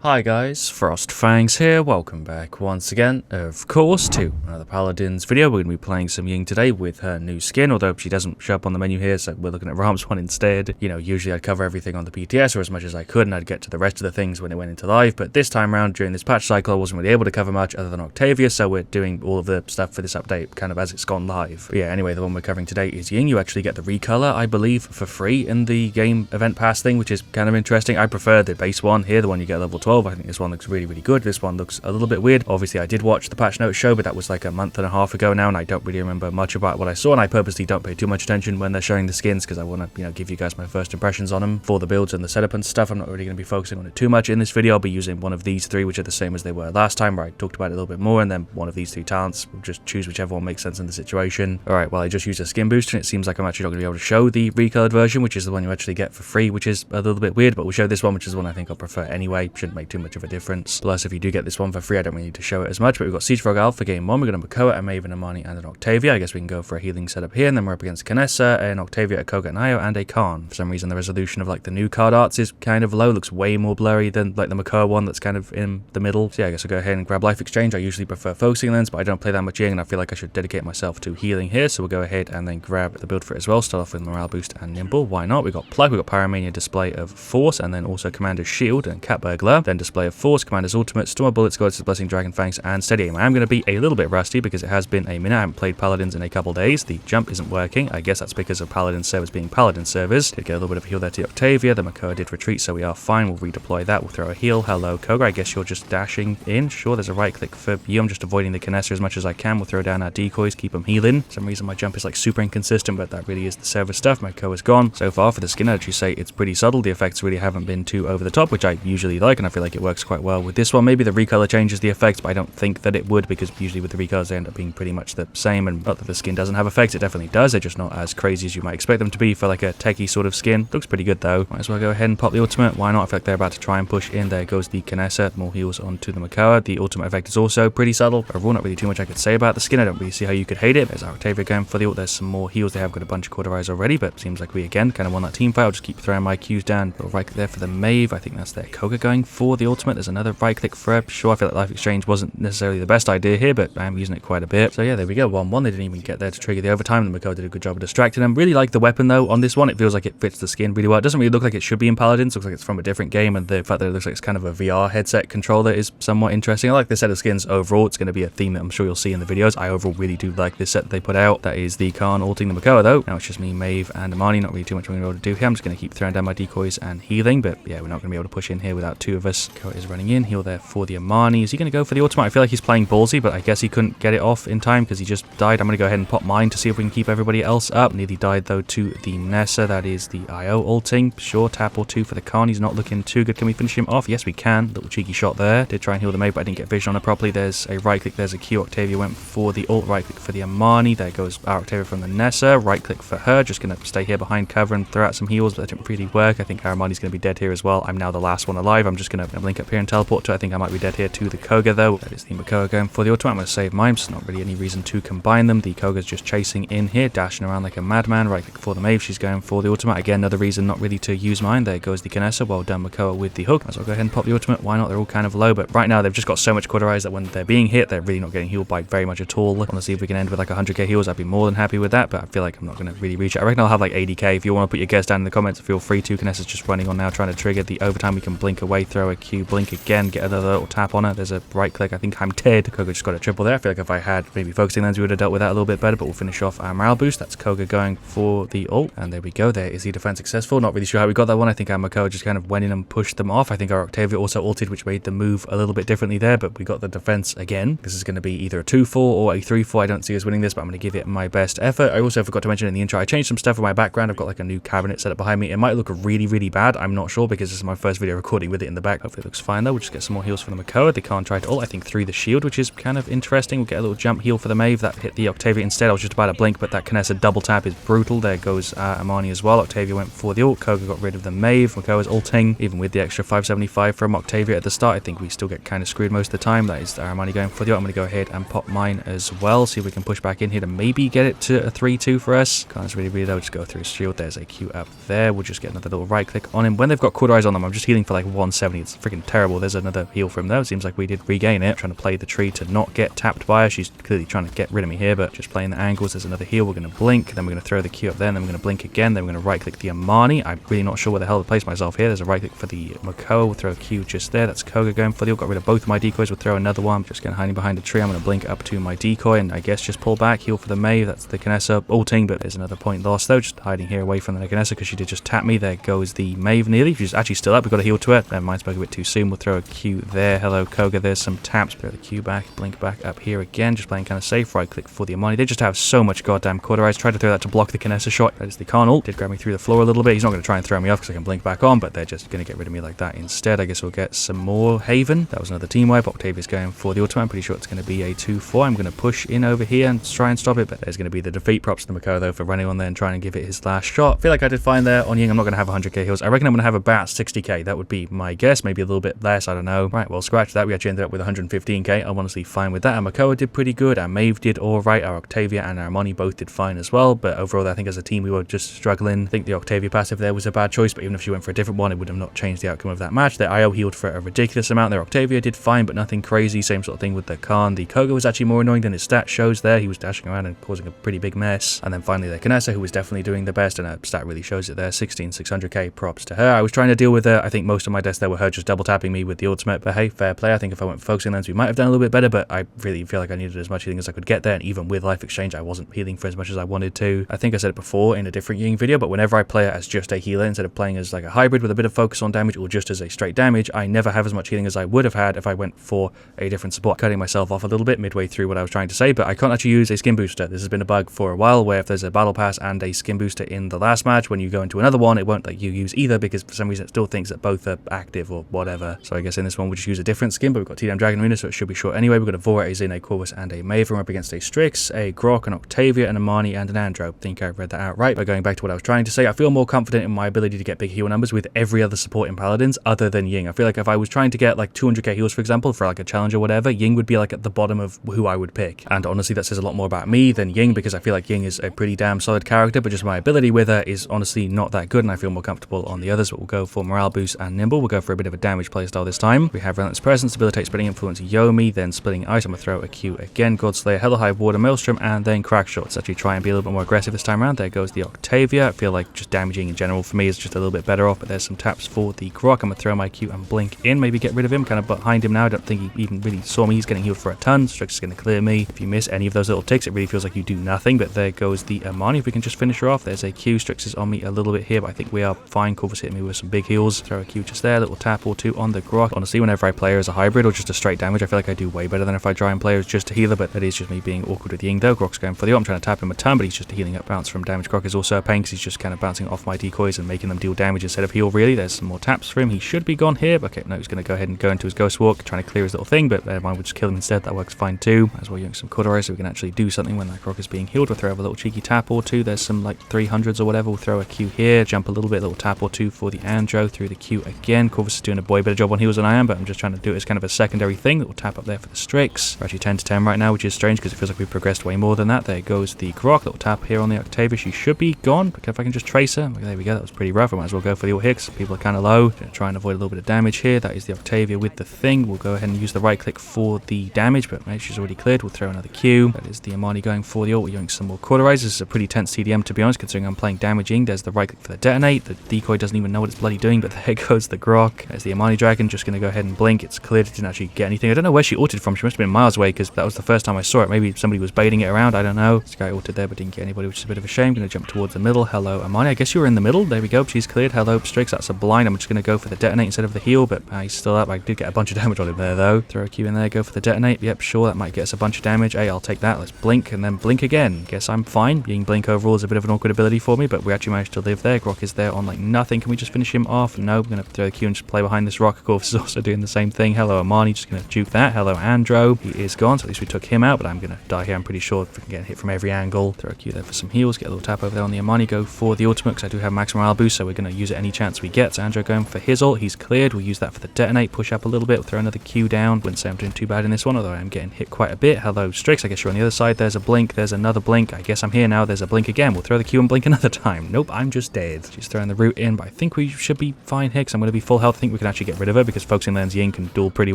Hi guys, FrostFangs here, welcome back once again, of course, to another Paladins video. We're going to be playing some Ying today with her new skin, although she doesn't show up on the menu here, so we're looking at Ram's one instead. You know, usually I'd cover everything on the PTS, or as much as I could, and I'd get to the rest of the things when it went into live, but this time around, during this patch cycle, I wasn't really able to cover much other than Octavia, so we're doing all of the stuff for this update kind of as it's gone live. But yeah, anyway, the one we're covering today is Ying. You actually get the recolor, I believe, for free in the game event pass thing, which is kind of interesting. I prefer the base one here, the one you get level 12. I think this one looks really good. This one looks a little bit weird. Obviously, I did watch the patch notes show, but that was like a month and a half ago now, and I don't really remember much about what I saw, and I purposely don't pay too much attention when they're showing the skins, because I want to, give you guys my first impressions on them for the builds and the setup and stuff. I'm not really going to be focusing on it too much in this video. I'll be using one of these three, which are the same as they were last time, where I talked about it a little bit more, and then one of these three talents. We'll just choose whichever one makes sense in the situation. Alright, well, I just used a skin booster, and it seems like I'm actually not going to be able to show the recolored version, which is the one you actually get for free, which is a little bit weird, but we'll show this one, which is the one I think I'll prefer anyway. Shouldn't make too much of a difference. Plus, if you do get this one for free, I don't really need to show it as much, but we've got Siege Frog Alpha game 1, we've got a Makoa, a Maven, a Marnie, and an Octavia. I guess we can go for a healing setup here, and then we're up against Canessa, an Octavia, a Koga, an Io, and a Khan. For some reason, the resolution of like the new card arts is kind of low, looks way more blurry than like the Makoa one that's kind of in the middle. So yeah, I guess I'll go ahead and grab Life Exchange. I usually prefer Focusing Lens, but I don't play that much Ying, and I feel like I should dedicate myself to healing here, so we'll go ahead and then grab the build for it as well. Start off with Morale Boost and Nimble, why not? We've got Plug, we've got Pyromania, Display of Force, and then also Commander's Shield and Cat Burglar, then Display of Force, Commander's Ultimate, Storm of Bullets, Goddess's Blessing, Dragon Fangs, and Steady Aim. I am going to be a little bit rusty because it has been a minute. I haven't played Paladins in a couple days. The jump isn't working. I guess that's because of Paladin servers being Paladin servers. Did get a little bit of a heal there to Octavia. The Makoa did retreat, so we are fine. We'll redeploy that. We'll throw a heal. Hello, Koga. I guess you're just dashing in. Sure, there's a right click for you. I'm just avoiding the Canessa as much as I can. We'll throw down our decoys, keep them healing. For some reason, my jump is like super inconsistent, but that really is the server stuff. Makoa's gone. So far for the skin, I'd actually say it's pretty subtle. The effects really haven't been too over the top, which I usually like, and I feel like it works quite well with this one. Maybe the recolor changes the effects, but I don't think that it would, because usually with the recolors they end up being pretty much the same, and not that the skin doesn't have effects, it definitely does, they're just not as crazy as you might expect them to be for like a techie sort of skin. Looks pretty good though. Might as well go ahead and pop the ultimate, why not? I feel like they're about to try and push in. There goes the Canessa, more heals onto the Makoa. The ultimate effect is also pretty subtle. Overall, not really too much I could say about the skin. I don't really see how you could hate it. There's Octavia going for the ult, there's some more heals. They have got a bunch of cauterize already, but seems like we again kind of won that team fight. I'll just keep throwing my Qs down. Little right click there for the Mave. I think that's their Koga going for the ultimate. There's another right click for it. Sure, I feel like Life Exchange wasn't necessarily the best idea here, but I am using it quite a bit. So yeah, there we go, 1-1. They didn't even get there to trigger the overtime. The Makoa did a good job of distracting them. Really like the weapon though on this one. It feels like it fits the skin really well. It doesn't really look like it should be in Paladins. Looks like it's from a different game, and the fact that it looks like it's kind of a VR headset controller is somewhat interesting. I like the set of skins overall. It's going to be a theme that I'm sure you'll see in the videos. I overall really do like this set that they put out. That is the Khan ulting the Makoa though. Now it's just me, Maeve, and Marnie. Not really too much we're going to be able to do here. I'm just going to keep throwing down my decoys and healing, but yeah, we're not going to be able to push in here without two of us. Makoa is running in. Heal there for the Amani. Is he going to go for the ultimate? I feel like he's playing ballsy, but I guess he couldn't get it off in time because he just died. I'm going to go ahead and pop mine to see if we can keep everybody else up. Nearly died though to the Nessa. That is the IO ulting. Sure, tap or two for the Khan. He's not looking too good. Can we finish him off? Yes, we can. Little cheeky shot there. Did try and heal the Maeve, but I didn't get vision on it properly. There's a right click. There's a Q. Octavia went for the ult. Right click for the Amani. There goes our Octavia from the Nessa. Right click for her. Just going to stay here behind cover and throw out some heals, but that didn't really work. I think our Amani's going to be dead here as well. I'm now the last one alive. I'm just going to blink up here and teleport to it. I think I might be dead here to the Koga though. That is the Makoa going for the ultimate. I'm going to save mine. There's not really any reason to combine them. The Koga's just chasing in here, dashing around like a madman. Right click for the Maeve. She's going for the ultimate. Again, another reason not really to use mine. There goes the Canessa. Well done, Makoa, with the hook. Might as well go ahead and pop the ultimate. Why not? They're all kind of low, but right now they've just got so much cauterize that when they're being hit, they're really not getting healed by very much at all. I want to see if we can end with like 100k heals. I'd be more than happy with that, but I feel like I'm not going to really reach it. I reckon I'll have like 80k. If you want to put your guess down in the comments, feel free to. Canessa's just running on now, trying to trigger the overtime. We can blink away, throw a Q, blink again, get another little tap on her. There's a right click. I think I'm dead. Koga just got a triple there. I feel like if I had maybe Focusing Lens, we would have dealt with that a little bit better, but we'll finish off our morale boost. That's Koga going for the ult, and there we go. There is the defense successful. Not really sure how we got that one. I think our Makoa just kind of went in and pushed them off. I think our Octavia also ulted, which made the move a little bit differently there, but we got the defense again. This is going to be either a 2-4 or a 3-4. I don't see us winning this, but I'm going to give it my best effort. I also forgot to mention in the intro, I changed some stuff in my background. I've got like a new cabinet set up behind me. It might look really bad. I'm not sure because this is my first video recording with it in the back. Hopefully it looks fine though. We'll just get some more heals from the Makoa. They can't try to ult, I think, through the shield, which is kind of interesting. We'll get a little jump heal for the Maeve. That hit the Octavia instead. I was just about to blink, but that Canessa double tap is brutal. There goes Amani as well. Octavia went for the ult. Koga got rid of the Maeve. Makoa's ulting. Even with the extra 575 from Octavia at the start, I think we still get kind of screwed most of the time. That is Amani going for the ult. I'm going to go ahead and pop mine as well. See if we can push back in here to maybe get it to a 3-2 for us. Can't really read though, just go through his shield. There's a Q up there. We'll just get another little right click on him. When they've got cauterized on them, I'm just healing for like 170. It's freaking terrible. There's another heal from there. It seems like we did regain it. Trying to play the tree to not get tapped by her. She's clearly trying to get rid of me here, but just playing the angles. There's another heal. We're going to blink. Then we're going to throw the Q up there. And then we're going to blink again. Then we're going to right click the Amani. I'm really not sure where the hell to place myself here. There's a right click for the Makoa. We'll throw a Q just there. That's Koga going for the ult. Got rid of both of my decoys. We'll throw another one. Just going hiding behind a tree. I'm going to blink up to my decoy and I guess just pull back. Heal for the Maeve. That's the Kinessa ulting, but there's another point lost though. Just hiding here away from the Kinessa because she did just tap me. There goes the Maeve nearly. She's actually still up. We've got to heal to her. Never mind, spoke a bit too soon. We'll throw a Q there. Hello, Koga. There's some taps. Throw the Q back. Blink back up here again. Just playing kind of safe. Right click for the Amani. They just have so much goddamn cauterized. Tried to throw that to block the Kinessa shot. That is the Khan ult. Did grab me through the floor a little bit. He's not going to try and throw me off because I can blink back on, but they're just going to get rid of me like that instead. I guess we'll get some more Haven. That was another team wipe. Octavia's going for the ultimate. I'm pretty sure it's going to be a 2-4. I'm going to push in over here and try and stop it, but there's going to be the defeat. Props to the Makoa though for running on there and trying to give it his last shot. I feel like I did fine there on Ying. I'm not going to have 100k heals. I reckon I'm going to have about 60k. That would be my guess. Maybe a little bit less. I don't know. Right, well, scratch that. We actually ended up with 115k. I'm honestly fine with that. Our Makoa did pretty good. Our Maeve did all right. Our Octavia and our Amani both did fine as well, but overall I think as a team we were just struggling. I think the Octavia passive there was a bad choice, but even if she went for a different one, it would have not changed the outcome of that match. Their IO healed for a ridiculous amount. Their Octavia did fine, but nothing crazy. Same sort of thing with the Khan. The Koga was actually more annoying than his stat shows there. He was dashing around and causing a pretty big mess. And then finally the Kinessa, who was definitely doing the best, and her stat really shows it there. 16,600k. Props to her. I was trying to deal with her. I think most of my deaths there were her just double tapping me with the ultimate, but hey, fair play. I think if I went for focusing lens, we might have done a little bit better, but I really feel like I needed as much healing as I could get there, and even with life exchange, I wasn't healing for as much as I wanted to. I think I said it before in a different Ying video, but whenever I play it as just a healer, instead of playing as like a hybrid with a bit of focus on damage or just as a straight damage, I never have as much healing as I would have had if I went for a different support. Cutting myself off a little bit midway through what I was trying to say, but I can't actually use a skin booster. This has been a bug for a while, where if there's a battle pass and a skin booster in the last match, when you go into another one, it won't let you use either because for some reason it still thinks that both are active or whatever. So I guess in this one we'll just use a different skin, but we've got TDM Dragon Arena, so it should be short anyway. We've got a Vora, a Zin, a Corvus, and a Maeve. We're up against a Strix, a Grok, an Octavia, an Amani, and an Andro. I think I read that out right. But going back to what I was trying to say, I feel more confident in my ability to get big heal numbers with every other support in Paladins other than Ying. I feel like if I was trying to get like 200k heals, for example, for like a challenge or whatever, Ying would be like at the bottom of who I would pick. And honestly, that says a lot more about me than Ying, because I feel like Ying is a pretty damn solid character, but just my ability with her is honestly not that good, and I feel more comfortable on the others. But we'll go for morale boost and nimble. We'll go for a bit of a damage playstyle this time. We have Relentless Presence, Debilitate, Spreading Influence, Yomi, then Splitting Ice. I'm going to throw a Q again, Godslayer, Hella High, Water, Maelstrom, and then Crack Shot. Let's actually try and be a little bit more aggressive this time around. There goes the Octavia. I feel like just damaging in general for me is just a little bit better off, but there's some taps for the Grok. I'm going to throw my Q and blink in, maybe get rid of him, kind of behind him now. I don't think he even really saw me. He's getting healed for a ton. Strix is going to clear me. If you miss any of those little ticks, it really feels like you do nothing, but there goes the Amani. If we can just finish her off, there's a Q. Strix is on me a little bit here, but I think we are fine. Corvus hitting me with some big heals. Throw a Q just there, little tap or two on the Grok. Honestly, whenever I play her as a hybrid or just a straight damage, I feel like I do way better than if I try and play her as just a healer, but that is just me being awkward with Ying though. Grok's going for the ult. I'm trying to tap him a ton, but he's just healing up bounce from damage. Grok is also a pain because he's just kind of bouncing off my decoys and making them deal damage instead of heal, really. There's some more taps for him. He should be gone here, but okay, no, he's going to go ahead and go into his Ghost Walk, trying to clear his little thing, but never mind, we'll just kill him instead. That works fine too. Might as well use some cauterize so we can actually do something when that Grok is being healed. We'll throw over a little cheeky tap or two. There's some like 300s or whatever. We'll throw a Q here, jump a little bit, little tap or two for the Andro, through the Q again. Corvus is doing a boy better job on heals than I am, but I'm just trying to do it as kind of a secondary thing. Little tap up there for the Strix. We're actually 10 to 10 right now, which is strange because it feels like we've progressed way more than that. There goes the Grok. Little tap here on the Octavia. She should be gone, but if I can just trace her. Okay, there we go. That was pretty rough. I might as well go for the ult here because people are kind of low. Gonna try and avoid a little bit of damage here. That is the Octavia with the thing. We'll go ahead and use the right click for the damage, but maybe she's already cleared. We'll throw another Q. That is the Amani going for the ult. We're using some more cauterizers. This is a pretty tense TDM, to be honest, considering I'm playing damaging. There's the right click for the detonate. The decoy doesn't even know what it's bloody doing, but there goes the Grok. There's the Amani Dragon. Just going to go ahead and blink. It's cleared. It didn't actually get anything. I don't know where she ulted from. She must have been miles away because that was the first time I saw it. Maybe somebody was baiting it around. I don't know. This guy ulted there but didn't get anybody, which is a bit of a shame. Going to jump towards the middle. Hello, Amani. I guess you were in the middle. There we go. She's cleared. Hello, Strix. That's a blind. I'm just going to go for the detonate instead of the heal, but he's still up. I did get a bunch of damage on him there, though. Throw a Q in there. Go for the detonate. Yep, sure. That might get us a bunch of damage. Hey, I'll take that. Let's blink and then blink again. Guess I'm fine. Being blink overall is a bit of an awkward ability for me, but we actually managed to live there. Grok is there on like nothing. Can we just finish him off? No, I'm going to throw the Q and just play behind this rock. Of course, is also doing the same thing. Hello, Amani. Just going to juke that. Hello, Andro. He is gone, so at least we took him out, but I'm going to die here. I'm pretty sure if we can get hit from every angle. Throw a Q there for some heals. Get a little tap over there on the Amani. Go for the ultimate because I do have max morale boost, so we're going to use it any chance we get. So Andro going for his ult. He's cleared. We'll use that for the detonate. Push up a little bit. We'll throw another Q down. Wouldn't say I'm doing too bad in this one, although I am getting hit quite a bit. Hello, Strix. I guess guess you're on the other side. There's a blink. There's another blink. I guess I'm here now. There's a blink again. We'll throw the Q and blink another time. Nope, I'm just dead. She's throwing the root in, but I think we should be fine here because I'm going to be full health. I think we can actually get rid of her because focusing lands Ying can duel pretty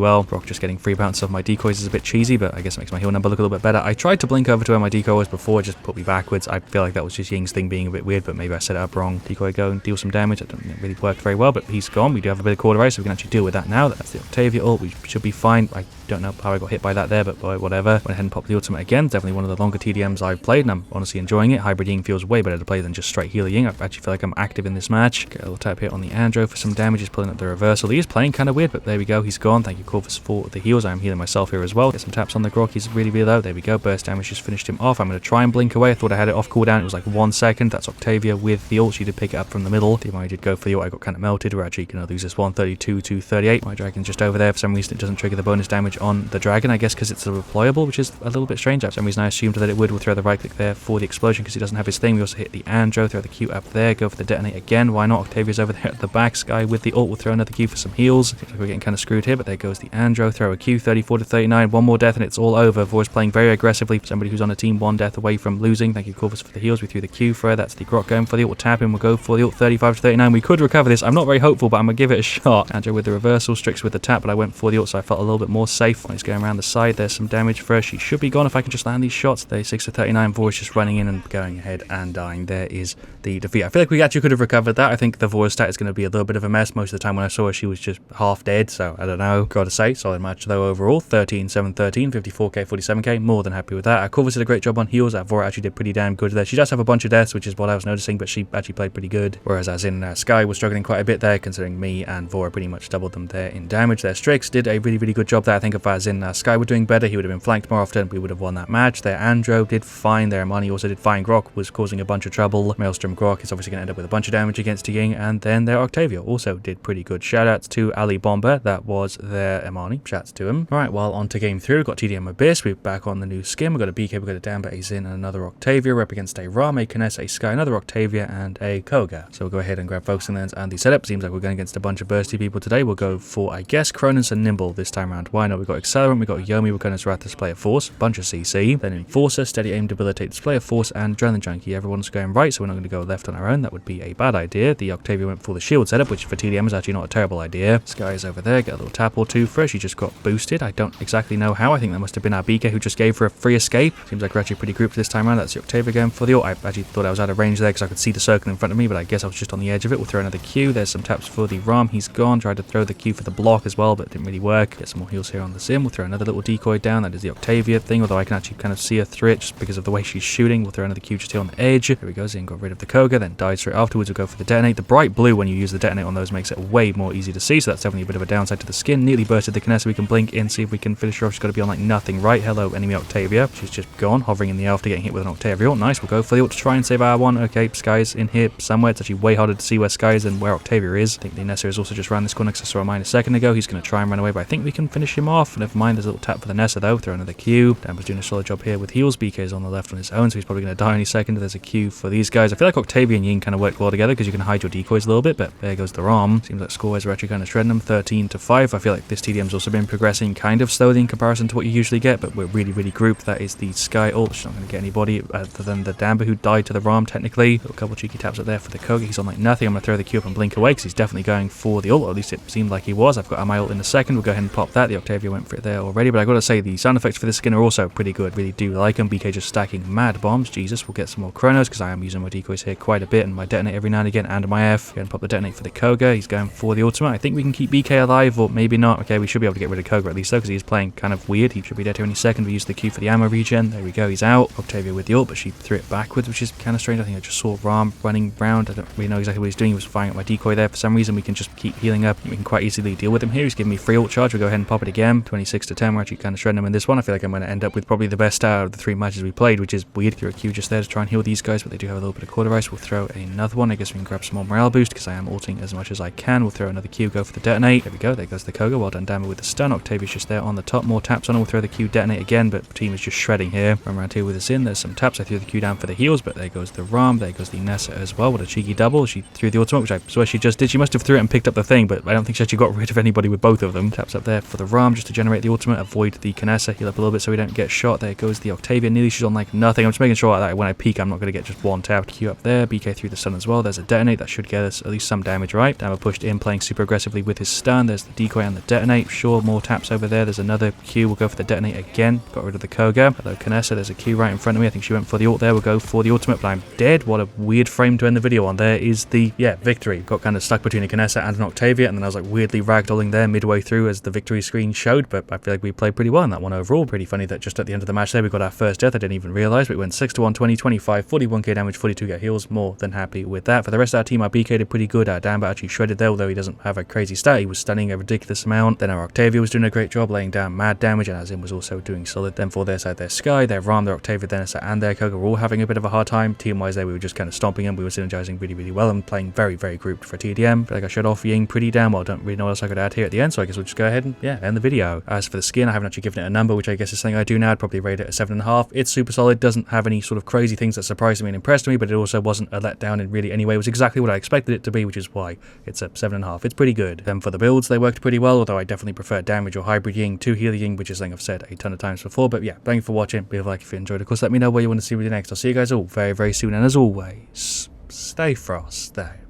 well. Brock just getting free bounce off my decoys is a bit cheesy, but I guess it makes my heal number look a little bit better. I tried to blink over to where my decoy was before, just put me backwards. I feel like that was just Ying's thing being a bit weird, but maybe I set it up wrong. Decoy go and deal some damage. It really worked very well, but he's gone. We do have a bit of quarter ice, so we can actually deal with that now. That's the Octavia ult. We should be fine. I don't know how I got hit by that there, but boy, whatever. Went ahead and popped the ultimate again. Definitely one of the longer TDMs I've played, and I'm honestly enjoying it. Hybrid Ying feels way better to play than just straight healer Ying. I actually feel like I'm active in this match. Get a little tap hit on the Andro for some damage. He's pulling up the reversal. He is playing kind of weird, but there we go. He's gone. Thank you, Corvus, for the heals. I'm healing myself here as well. Get some taps on the Grok. He's really, really low. There we go. Burst damage just finished him off. I'm going to try and blink away. I thought I had it off cooldown. It was like 1 second. That's Octavia with the ult. She did pick it up from the middle. The I did go for the ult. I got kind of melted. We're actually going to lose this 132 to 38. My dragon's just over there. For some reason, it doesn't trigger the bonus damage on the dragon. I guess because it's a deployable, which is a little bit strange. For some reason, I assumed that it would. We'll throw the right click there for the explosion because he doesn't have his thing. We also hit the Andro. Throw the Q up there. Go for the detonate again. Why not? Octavia's over there at the back. Sky with the ult. We'll throw another Q for some heals. Seems like we're getting kind of screwed here, but there goes the Andro. Throw a Q. 34 to 39. One more death and it's all over. Vor's playing very aggressively for somebody who's on a team 1 death away from losing. Thank you, Corvus, for the heals. We threw the Q for her. That's the Grok going for the ult. We'll tap him. We'll go for the ult. 35 to 39. We could recover this. I'm not very hopeful, but I'm going to give it a shot. Andro with the reversal. Strix with the tap, but I went for the ult, so I felt a little bit more safe. When he's going around the side, there's some damage for her. She should be gone if I can just land these shots. 36 to 39. Vor's just running in and going ahead and dying. There is the defeat. I feel like we actually could have recovered that. I think the Vor stat is going to be a little bit of a mess. Most of the time when I saw her, she was just half dead, so I don't know. Gotta say, solid match though overall. 13, 7, 13, 54k, 47k. More than happy with that. Corvus did a great job on heals. Vor actually did pretty damn good there. She does have a bunch of deaths, which is what I was noticing, but she actually played pretty good. Whereas as in Sky was struggling quite a bit there, considering me and Vor pretty much doubled them there in damage. Their Strix did a really, really good job there. I think if as in Sky were doing better, he would have been flanked more often. We would have won that match. Their Andro did fine. Their Money also did fine. Grok was causing a bunch of trouble. Maelstrom Grok is obviously going to end up with a bunch of damage against Ying, and then their Octavia also did pretty good. Shoutouts to Ali Bomber. That was their Imani. Shouts to him. Alright, well, on to game 3. We've got TDM Abyss. We're back on the new skin. We've got a BK, we've got a Damba, a Zin, and another Octavia. We're up against a Ram, a Kness, a Sky, another Octavia, and a Koga. So we'll go ahead and grab Focusing Lens and the setup. Seems like we're going against a bunch of bursty people today. We'll go for, I guess, Cronus and Nimble this time around. Why not? We've got Accelerant, we've got Yomi, we're going to Wrath Display of Force, bunch of CC, then Enforcer, Steady Aim, Debilitate, Display of Force, and Adrenaline Junkie. Everyone's going right, so we're not going to go left on our own. That would be a bad idea. The Octavia went for the shield setup, which for TDM is actually not a terrible idea. Sky is over there, get a little tap or two for her. She just got boosted. I don't exactly know how. I think that must have been our BK who just gave her a free escape. Seems like we're actually pretty grouped this time around. That's the Octavia going for the ult. I actually thought I was out of range there because I could see the circle in front of me, but I guess I was just on the edge of it. We'll throw another Q. There's some taps for the Ram. He's gone. Tried to throw the Q for the block as well, but it didn't really work. Get some more heals here on the Sim. We'll throw another little decoy down. That is the Octavia thing, although I can actually kind of see her through it just because of the way she's shooting. We'll throw another Q just here on the edge. There we go. Zin got rid of the Koga, then died straight afterwards. We'll go for the detonate. The bright blue when you use the detonate on those makes it way more easy to see, so that's definitely a bit of a downside to the skin. Nearly bursted the Kness. We can blink in, see if we can finish her off. She's got to be on like nothing, right? Hello, enemy Octavia. She's just gone, hovering in the air after getting hit with an Octavia. Oh, nice. We'll go for the ult to try and save our one. Okay, Sky's in here somewhere. It's actually way harder to see where Sky is than where Octavia is. I think the Nessa is also just around this corner because I saw a mine a second ago. He's going to try and run away, but I think we can finish him off. Never mind, there's a little tap for the Nessa though. Throw another Q. Damba's doing a solid job here with heals. BK's on the left on his own, so he's probably going to die any second. There's a Q for these guys. I feel like Octavia and Ying kind of work well together because you can hide your decoys a little bit, but there goes the Ram. Seems like score-wise we're actually kind of shredding them. 13 to 5. I feel like this TDM's also been progressing kind of slowly in comparison to what you usually get, but we're really, really grouped. That is the Sky ult. She's not going to get anybody other than the Damba who died to the Ram, technically. A couple cheeky taps up there for the Koga. He's on like nothing. I'm going to throw the Q up and blink away because he's definitely going for the ult, or at least it seemed like he was. I've got my ult in a second. We'll go ahead and pop that. The Octavia went for it there already, but I got to say the sound effects for this skin are also pretty good. Really do like them. BK just stacking mad bombs. Jesus, we'll get some more Chronos because I am using my decoys here quite a bit, and my detonate every now and again, and my F. Go ahead and pop the detonate for the Koga. He's going for the ultimate. I think we can keep BK alive, or maybe not. Okay, we should be able to get rid of Koga at least though, because he's playing kind of weird. He should be dead here any second. We use the Q for the ammo regen. There we go, he's out. Octavia with the ult, but she threw it backwards, which is kind of strange. I think I just saw Ram running around. I don't really know exactly what he's doing. He was firing at my decoy there. For some reason, we can just keep healing up. We can quite easily deal with him here. He's giving me free ult charge. We'll go ahead and pop it again. 26 to 10. We're actually kind of shredding him in this one. I feel like I'm going to end up with probably the best out of the 3 matches we played, which is weird. Throw a Q just there to try and heal these guys, but they do have a little bit of quarter ice. We'll throw another one. I guess we can grab some more morale boost because I am ulting as much as I can. We'll throw another Q, go for the detonate. There we go. There goes the Koga. Well done, Damba with the stun. Octavia's just there on the top. More taps on him. We'll throw the Q, detonate again, but the team is just shredding here. Run around here with us in. There's some taps. I threw the Q down for the heals, but there goes the Ram. There goes the Nessa as well. What a cheeky double. She threw the ultimate, which I swear she just did. She must have threw it and picked up the thing, but I don't think she actually got rid of anybody with both of them. Taps up there for the Ram just to to generate the ultimate, avoid the Kinessa, heal up a little bit so we don't get shot. There goes the Octavia, nearly she's on like nothing. I'm just making sure that when I peek I'm not going to get just one tap. Q up there, BK through the stun as well. There's a detonate, that should get us at least some damage, right? Dammer pushed in, playing super aggressively with his stun. There's the decoy and the detonate. Sure, more taps over there. There's another Q, we'll go for the detonate again. Got rid of the Koga. Hello Kinessa, there's a Q right in front of me. I think she went for the ult there. We'll go for the ultimate, but I'm dead. What a weird frame to end the video on. There is the, victory. Got kind of stuck between a Kinessa and an Octavia, and then I was like weirdly ragdolling there midway through as the victory screen showed, but I feel like we played pretty well in that one overall. Pretty funny that just at the end of the match there we got our first death. I didn't even realise, but we went 6-1, 20, 25, 41k damage, 42k heals. More than happy with that. For the rest of our team, our BK did pretty good. Our Damba actually shredded there, although he doesn't have a crazy stat. He was stunning a ridiculous amount. Then our Octavia was doing a great job laying down mad damage, and Azim was also doing solid. Then for their side, their Sky, their Ram, their Octavia, their Nessa, and their Koga were all having a bit of a hard time. Team-wise there, we were just kind of stomping them. We were synergizing really, really well and playing very, very grouped for TDM. But like I showed off Ying pretty damn well. Don't really know what else I could add here at the end, so I guess we'll just go ahead and, end the video. As for the skin, I haven't actually given it a number, which I guess is something I do now. I'd probably rate it a 7.5. It's super solid, doesn't have any sort of crazy things that surprised me and impressed me, but it also wasn't a letdown in really any way. It was exactly what I expected it to be, which is why it's a 7.5. It's pretty good. Then for the builds, they worked pretty well, although I definitely prefer damage or hybrid Ying to heal Ying, which is something I've said a ton of times before. But yeah, thank you for watching. Leave a like if you enjoyed. Of course, let me know what you want to see with you next. I'll see you guys all very, very soon, and as always, stay Frost.